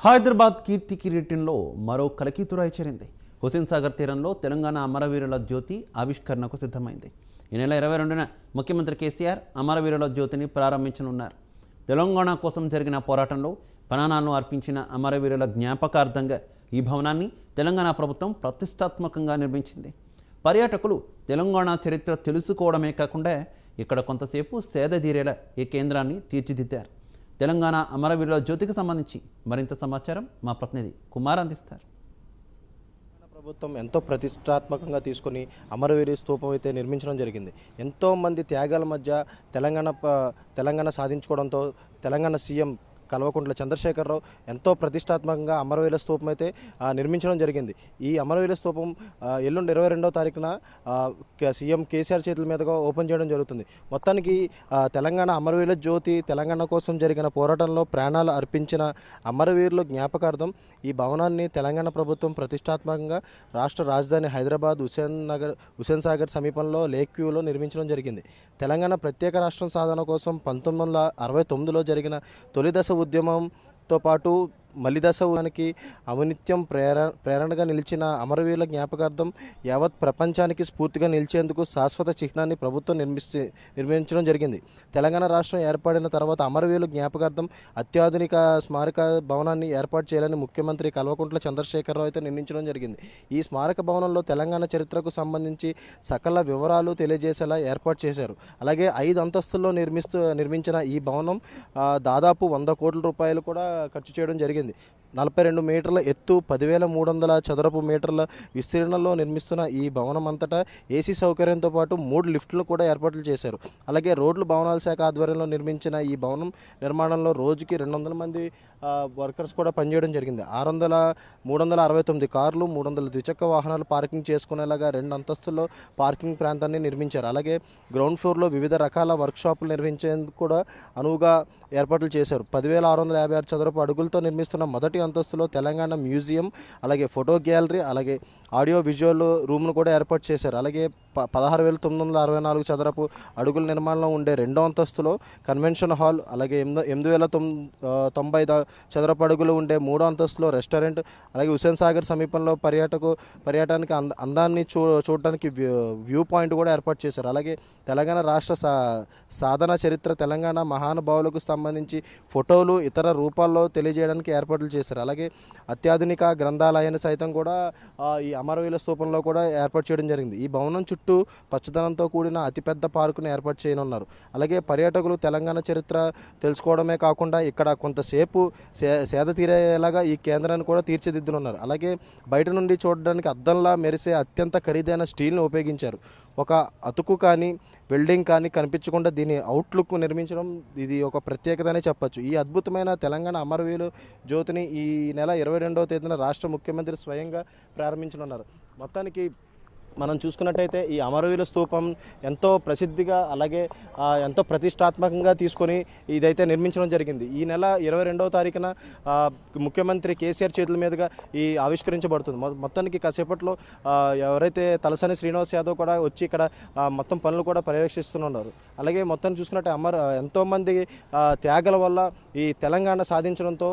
హైదరాబాద్ కీర్తి కిరీటంలో మరో కలకీతురాయి చేరింది. హుసేన్ సాగర్ తీరంలో తెలంగాణ అమరవీరుల జ్యోతి ఆవిష్కరణకు సిద్ధమైంది. ఈ నెల 22న ముఖ్యమంత్రి కేసీఆర్ అమరవీరుల జ్యోతిని ప్రారంభించనున్నారు. తెలంగాణ కోసం జరిగిన పోరాటంలో ప్రాణాలను అర్పించిన అమరవీరుల జ్ఞాపకార్థంగా ఈ భవనాన్ని తెలంగాణ ప్రభుత్వం ప్రతిష్టాత్మకంగా నిర్మించింది. పర్యాటకులు తెలంగాణ చరిత్ర తెలుసుకోవడమే కాకుండా ఇక్కడ కొంతసేపు సేదతీరేలా ఈ కేంద్రాన్ని తీర్చిదిద్దారు. తెలంగాణ అమరవీరుల జ్యోతికి సంబంధించి మరింత సమాచారం మా ప్రతినిధి కుమార్ అందిస్తారు. ప్రభుత్వం ఎంతో ప్రతిష్టాత్మకంగా తీసుకొని అమరవీరి స్తూపం అయితే నిర్మించడం జరిగింది. ఎంతోమంది త్యాగాల మధ్య తెలంగాణ సాధించుకోవడంతో తెలంగాణ సీఎం కల్వకుంట్ల చంద్రశేఖరరావు ఎంతో ప్రతిష్టాత్మకంగా అమరవీరుల స్తూపం అయితే నిర్మించడం జరిగింది. ఈ అమరవీరుల స్తూపం ఎల్లుండి 22వ తారీఖున సీఎం కేసీఆర్ చేతుల మీదుగా ఓపెన్ చేయడం జరుగుతుంది. మొత్తానికి తెలంగాణ అమరవీరుల జ్యోతి తెలంగాణ కోసం జరిగిన పోరాటంలో ప్రాణాలు అర్పించిన అమరవీరుల జ్ఞాపకార్థం ఈ భవనాన్ని తెలంగాణ ప్రభుత్వం ప్రతిష్టాత్మకంగా రాష్ట్ర రాజధాని హైదరాబాద్ హుసేన్ సాగర్ సమీపంలో లేక్ వ్యూలో నిర్మించడం జరిగింది. తెలంగాణ ప్రత్యేక రాష్ట్రం సాధన కోసం 1969లో జరిగిన తొలిదశ ఉద్యమంతో పాటు మలిదశకి అవినిత్యం ప్రేరణగా నిలిచిన అమరవీరుల జ్ఞాపకార్థం యావత్ ప్రపంచానికి స్ఫూర్తిగా నిలిచేందుకు శాశ్వత చిహ్నాన్ని ప్రభుత్వం నిర్మించడం జరిగింది. తెలంగాణ రాష్ట్రం ఏర్పడిన తర్వాత అమరవీరుల జ్ఞాపకార్థం అత్యాధునిక స్మారక భవనాన్ని ఏర్పాటు చేయాలని ముఖ్యమంత్రి కల్వకుంట్ల చంద్రశేఖరరావు అయితే నిర్మించడం జరిగింది. ఈ స్మారక భవనంలో తెలంగాణ చరిత్రకు సంబంధించి సకల వివరాలు తెలియజేసేలా ఏర్పాటు చేశారు. అలాగే 5 అంతస్తుల్లో నిర్మించిన ఈ భవనం దాదాపు 100 కోట్ల రూపాయలు కూడా ఖర్చు చేయడం జరిగింది. 42 మీటర్ల ఎత్తు 10,300 చదరపు మీటర్ల విస్తీర్ణంలో నిర్మిస్తున్న ఈ భవనం అంతటా ఏసీ సౌకర్యంతో పాటు 3 లిఫ్టులను కూడా ఏర్పాట్లు చేశారు. అలాగే రోడ్లు భవనాల శాఖ ఆధ్వర్యంలో నిర్మించిన ఈ భవనం నిర్మాణంలో రోజుకి 200 మంది వర్కర్స్ కూడా పనిచేయడం జరిగింది. 369 కార్లు 300 ద్విచక్ర వాహనాలు పార్కింగ్ చేసుకునేలాగా 2 అంతస్తుల్లో పార్కింగ్ ప్రాంతాన్ని నిర్మించారు. అలాగే గ్రౌండ్ ఫ్లోర్లో వివిధ రకాల వర్క్షాపులు నిర్మించేందుకు కూడా అనువుగా ఏర్పాట్లు చేశారు. 10,656 చదరపు అడుగులతో నిర్మిస్తున్న మొదటి అంతస్తులో తెలంగాణ మ్యూజియం, అలాగే ఫోటో గ్యాలరీ, అలాగే ఆడియో విజువల్ రూమ్ను కూడా ఏర్పాటు చేశారు. అలాగే 16,964 చదరపు అడుగుల నిర్మాణంలో ఉండే 2వ అంతస్తులో కన్వెన్షన్ హాల్, అలాగే 8,090 చదరపు అడుగులు ఉండే 3వ అంతస్తులో రెస్టారెంట్, అలాగే హుసేన్ సాగర్ సమీపంలో పర్యాటకానికి అందాన్ని చూడటానికి వ్యూ పాయింట్ కూడా ఏర్పాటు చేశారు. అలాగే తెలంగాణ రాష్ట్ర సాధన చరిత్ర, తెలంగాణ మహానుభావులకు సంబంధించి ఫోటోలు ఇతర రూపాల్లో తెలియజేయడానికి ఏర్పాట్లు చేశారు. అలాగే అత్యాధునిక గ్రంథాలయాన్ని సైతం కూడా ఈ అమరవీరుల స్తూపంలో కూడా ఏర్పాటు చేయడం జరిగింది. ఈ భవనం చుట్టూ పచ్చదనంతో కూడిన అతిపెద్ద పార్కును ఏర్పాటు చేయనున్నారు. అలాగే పర్యాటకులు తెలంగాణ చరిత్ర తెలుసుకోవడమే కాకుండా ఇక్కడ కొంతసేపు సేద తీరేలాగా ఈ కేంద్రాన్ని కూడా తీర్చిదిద్దనున్నారు. అలాగే బయట నుండి చూడడానికి అద్దంలా మెరిసే అత్యంత ఖరీదైన స్టీల్ను ఉపయోగించారు. ఒక అతుకు కానీ వెల్డింగ్ కానీ కనిపించకుండా దీని అవుట్లుక్ నిర్మించడం ఇది ఒక ప్రత్యేకతనే చెప్పచ్చు. ఈ అద్భుతమైన తెలంగాణ అమరవీరుల జ్యోతిని ఈ నెల 22వ తేదీన రాష్ట్ర ముఖ్యమంత్రి స్వయంగా ప్రారంభించనున్నారు. మొత్తానికి మనం చూసుకున్నట్టయితే ఈ అమరవీరుల స్తూపం ఎంతో ప్రసిద్ధిగా అలాగే ఎంతో ప్రతిష్టాత్మకంగా తీసుకొని ఇదైతే నిర్మించడం జరిగింది. ఈ నెల 22వ తారీఖున ముఖ్యమంత్రి కేసీఆర్ చేతుల మీదుగా ఈ ఆవిష్కరించబడుతుంది. మొత్తానికి కాసేపట్లో ఎవరైతే తలసాని శ్రీనివాస్ యాదవ్ కూడా వచ్చి ఇక్కడ మొత్తం పనులు కూడా పర్యవేక్షిస్తున్నారు. అలాగే మొత్తం చూసుకున్నట్టే ఎంతోమంది త్యాగాల వల్ల ఈ తెలంగాణ సాధించడంతో